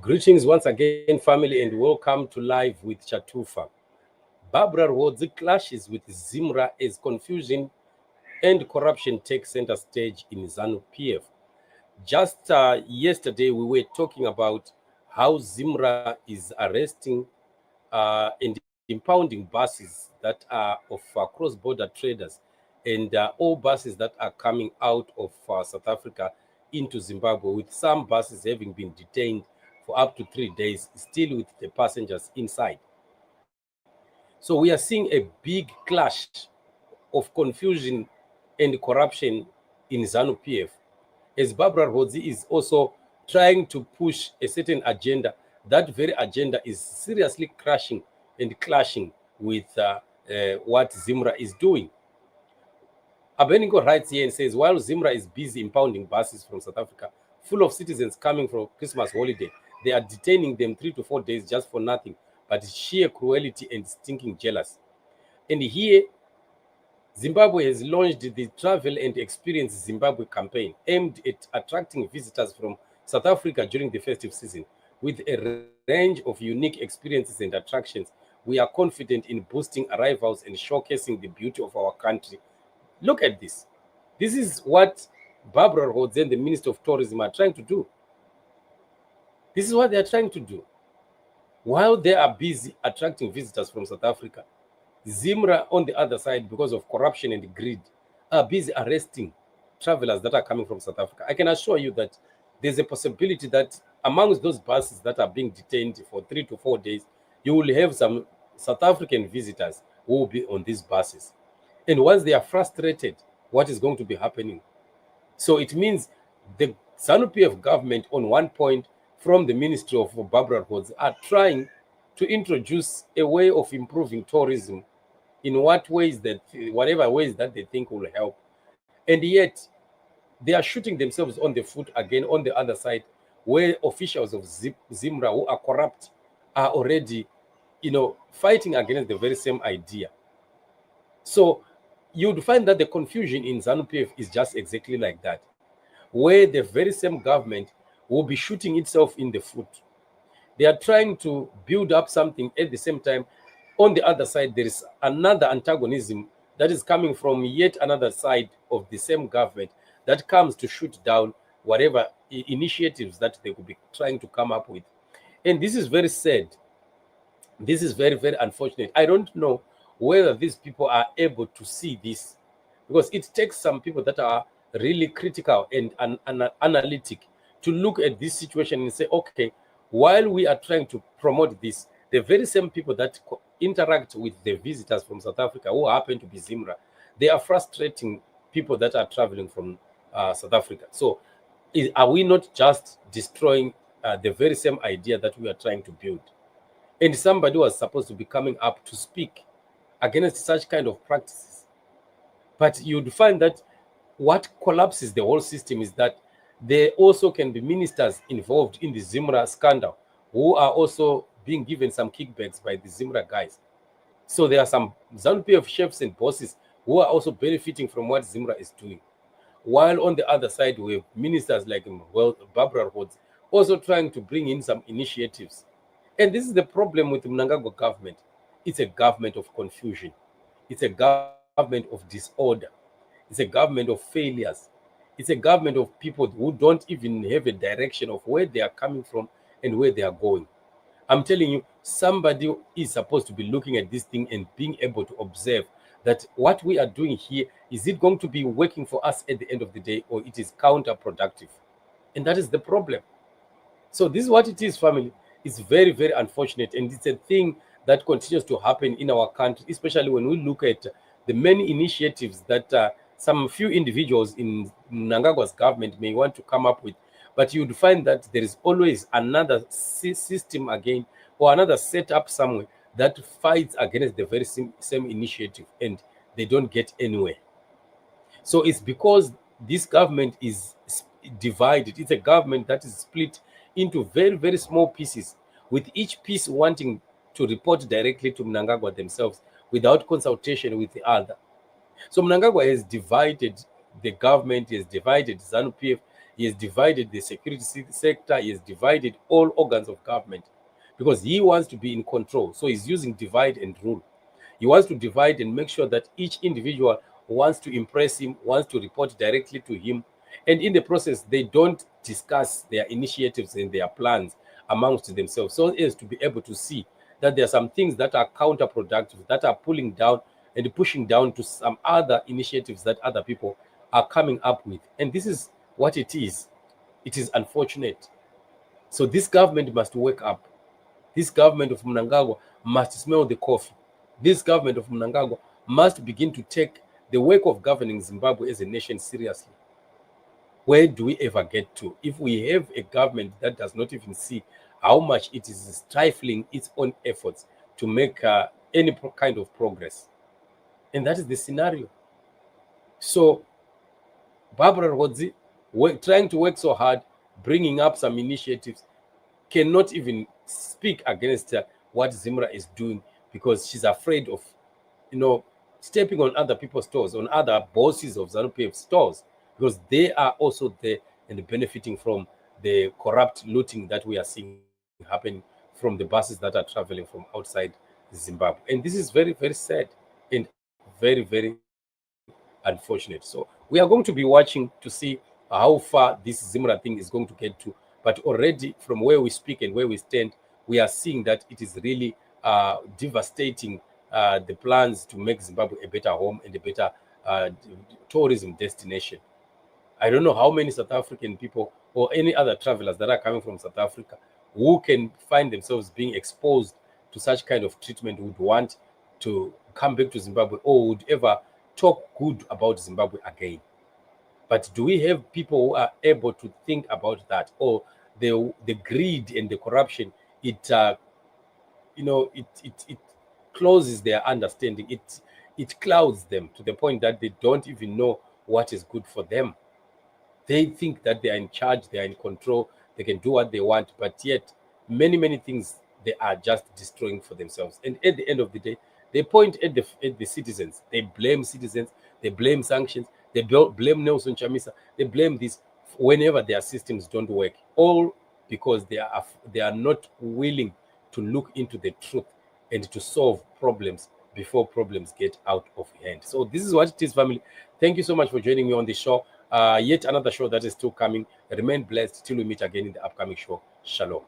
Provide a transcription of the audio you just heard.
Greetings once again, family, and welcome to Live with Chatufa. Babra Rwodzi clashes with Zimra as confusion and corruption take center stage in Zanu PF. Just yesterday, we were talking about how Zimra is arresting and impounding buses that are of cross-border traders and all buses that are coming out of South Africa into Zimbabwe, with some buses having been detained for up to 3 days, still with the passengers inside. So we are seeing a big clash of confusion and corruption in Zanu PF, as Babra Rwodzi is also trying to push a certain agenda. That very agenda is seriously crashing and clashing with what Zimra is doing. Abenigo writes here and says, while Zimra is busy impounding buses from South Africa, full of citizens coming from Christmas holiday, they are detaining them 3 to 4 days just for nothing, but sheer cruelty and stinking jealous. And here, Zimbabwe has launched the Travel and Experience Zimbabwe campaign aimed at attracting visitors from South Africa during the festive season. With a range of unique experiences and attractions, we are confident in boosting arrivals and showcasing the beauty of our country. Look at this. This is what Babra Rwodzi and the Minister of Tourism are trying to do. This is what they are trying to do. While they are busy attracting visitors from South Africa, Zimra, on the other side, because of corruption and greed, are busy arresting travelers that are coming from South Africa. I can assure you that there's a possibility that amongst those buses that are being detained for 3 to 4 days, you will have some South African visitors who will be on these buses. And once they are frustrated, what is going to be happening? So it means the ZANU-PF government, on one point, from the Ministry of Babra Rwodzi, are trying to introduce a way of improving tourism in whatever ways that they think will help. And yet, they are shooting themselves on the foot again on the other side, where officials of Zimra who are corrupt are already, fighting against the very same idea. So you'd find that the confusion in ZANU-PF is just exactly like that, where the very same government will be shooting itself in the foot. They are trying to build up something at the same time. On the other side, there is another antagonism that is coming from yet another side of the same government that comes to shoot down whatever initiatives that they could be trying to come up with. And this is very sad. This is very, very unfortunate. I don't know whether these people are able to see this, because it takes some people that are really critical and analytic to look at this situation and say, okay, while we are trying to promote this, the very same people that interact with the visitors from South Africa who happen to be Zimra, they are frustrating people that are traveling from South Africa. So are we not just destroying the very same idea that we are trying to build? And somebody was supposed to be coming up to speak against such kind of practices. But you'd find that what collapses the whole system is that there also can be ministers involved in the Zimra scandal who are also being given some kickbacks by the Zimra guys. So there are some ZANU-PF chefs and bosses who are also benefiting from what Zimra is doing. While on the other side, we have ministers like Babra Rwodzi also trying to bring in some initiatives. And this is the problem with the Mnangagwa government. It's a government of confusion. It's a government of disorder. It's a government of failures. It's a government of people who don't even have a direction of where they are coming from and where they are going. I'm telling you, somebody is supposed to be looking at this thing and being able to observe that what we are doing here, is it going to be working for us at the end of the day, or it is counterproductive? And that is the problem. So this is what it is, family. It's very, very unfortunate. And it's a thing that continues to happen in our country, especially when we look at the many initiatives that some few individuals in Mnangagwa's government may want to come up with. But you'd find that there is always another system again, or another setup somewhere that fights against the very same initiative, and they don't get anywhere. So it's because this government is divided. It's a government that is split into very, very small pieces, with each piece wanting to report directly to Mnangagwa themselves without consultation with the other. So Mnangagwa has divided the government, has divided ZANU-PF, He has divided the security sector. He has divided all organs of government because he wants to be in control. So he's using divide and rule. He wants to divide and make sure that each individual wants to impress him, wants to report directly to him. And in the process, they don't discuss their initiatives and their plans amongst themselves, so as to be able to see that there are some things that are counterproductive, that are pulling down and pushing down to some other initiatives that other people are coming up with. And this is what it is. It is unfortunate. So this government must wake up. This government of Mnangagwa must smell the coffee. This government of Mnangagwa must begin to take the work of governing Zimbabwe as a nation seriously. Where do we ever get to if we have a government that does not even see how much it is stifling its own efforts to make any kind of progress? And that is the scenario. So Babra Rwodzi, trying to work so hard, bringing up some initiatives, cannot even speak against what Zimra is doing because she's afraid of, stepping on other people's toes, on other bosses of ZANU-PF's toes, because they are also there and benefiting from the corrupt looting that we are seeing happen from the buses that are traveling from outside Zimbabwe. And this is very, very sad and very, very unfortunate. So we are going to be watching to see how far this Zimra thing is going to get to. But already from where we speak and where we stand, we are seeing that it is really devastating the plans to make Zimbabwe a better home and a better tourism destination. I don't know how many South African people or any other travelers that are coming from South Africa who can find themselves being exposed to such kind of treatment would want to come back to Zimbabwe or would ever talk good about Zimbabwe again. But do we have people who are able to think about that? Or the greed and the corruption, it closes their understanding. It clouds them to the point that they don't even know what is good for them. They think that they are in charge, they are in control, they can do what they want, but yet many, many things they are just destroying for themselves. And at the end of the day, they point at the citizens. They blame citizens, they blame sanctions, they blame Nelson Chamisa, they blame this whenever their systems don't work, all because they are not willing to look into the truth and to solve problems before problems get out of hand. So this is what it is, family. Thank you so much for joining me on the show. Yet another show that is still coming. Remain blessed till we meet again in the upcoming show. Shalom.